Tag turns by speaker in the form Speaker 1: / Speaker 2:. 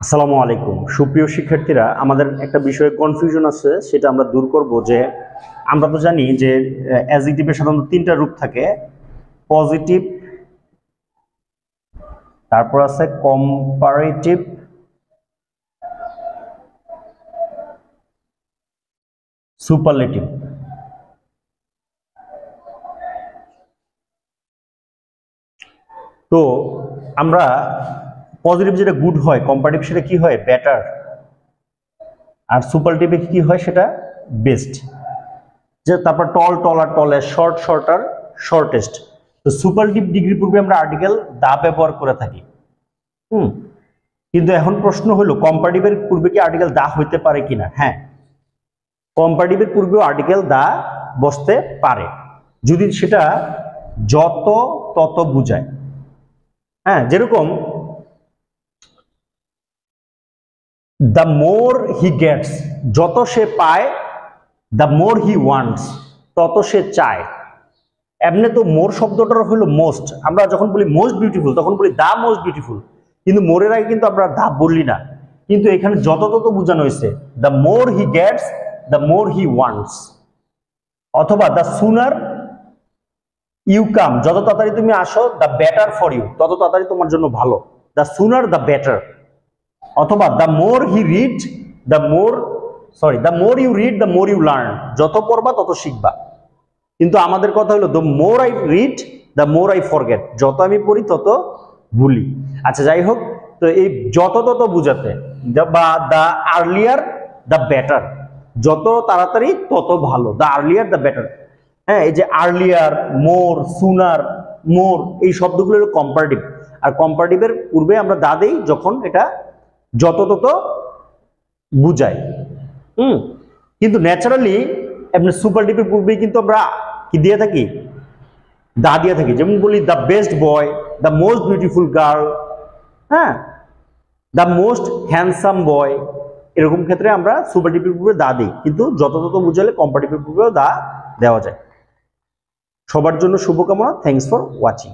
Speaker 1: আসসালামু আলাইকুম সুপ্রিয় শিক্ষার্থীরা, আমাদের একটা বিষয়ে কনফিউশন আছে, সেটা আমরা দূর করব। যে আমরা তো জানি যে অ্যাডজেক্টিভের সাধারণত তিনটা রূপ থাকে: পজিটিভ, তারপর আছে কম্পারেটিভ, সুপারলেটিভ। তো আমরা পজিটিভ যেটা গুড হয়, কম্পারেটিভ সেটা কি হয় বেটার, আর সুপারলেটিভে কি হয় সেটা বেস্ট। যে তারপর টল টলার টলেস্ট, শর্ট শর্টার শর্টেস্ট। তো সুপারলেটিভ ডিগ্রি পূর্বে আমরা আর্টিকেল দা ব্যবহার করে থাকি। কিন্তু এখন প্রশ্ন হলো কম্পারেটিভের পূর্বে কি আর্টিকেল দা হইতে পারে কিনা? হ্যাঁ, কম্পারেটিভের পূর্বেও আর্টিকেল দা বসতে পারে, যদি সেটা যত তত বুঝায়। হ্যাঁ, যেরকম দ্য মোর হি গেটস, যত সে পায়, দ্য মোর হি ওয়ান্টস, তত সে চায়। এমনি তো মোর শব্দটার হলো মোস্ট, আমরা যখন বলি মোস্ট বিউটিফুল তখন বলি দা মোস্ট বিউটিফুল, কিন্তু মোরের আগে কিন্তু আমরা দা বললি না। কিন্তু এখানে যত তত বোঝানো হয়েছে, the more he gets, the more he wants. অথবা দ্য সুনার ইউ কাম, যত তাড়াতাড়ি তুমি আসো, দ্য বেটার ফর ইউ, তত তাড়াতাড়ি তোমার জন্য ভালো, দ্য সুনার দ্য বেটার। অথবা the more he read, the more the more you read, the more you learn, যত পড়বা তত শিখবা। কিন্তু আমাদের কথা হলো the more I read, the more I forget, যত আমি পড়ি তত ভুলি। আচ্ছা, যাই হোক, তো এই যত তত বুঝাতে বা দ্য আর্লিয়ার দ্য বেটার, যত তাড়াতাড়ি তত ভালো, দ্য আর্লিয়ার দ্য বেটার। হ্যাঁ, এই যে আর্লিয়ার, মোর, সুনার, মোর, এই শব্দগুলো হলো কম্পারেটিভ। আর কম্পারেটিভের পূর্বে আমরা দা দেই যখন এটা যত তত বুঝায়। কিন্তু ন্যাচারালি এমনি সুপারলেটিভের পূর্বেই কিন্তু আমরা কি দিয়ে থাকি? দা দিয়ে থাকি। যেমন বলি the best boy, the most beautiful girl, হ্যাঁ, দ্য মোস্ট হ্যান্ডসাম বয়। এরকম ক্ষেত্রে আমরা সুপারলেটিভের পূর্বে দা দিই, কিন্তু যত তত বুঝালে কম্পারেটিভের পূর্বেও দা দেওয়া যায়। সবার জন্য শুভকামনা। Thanks for watching.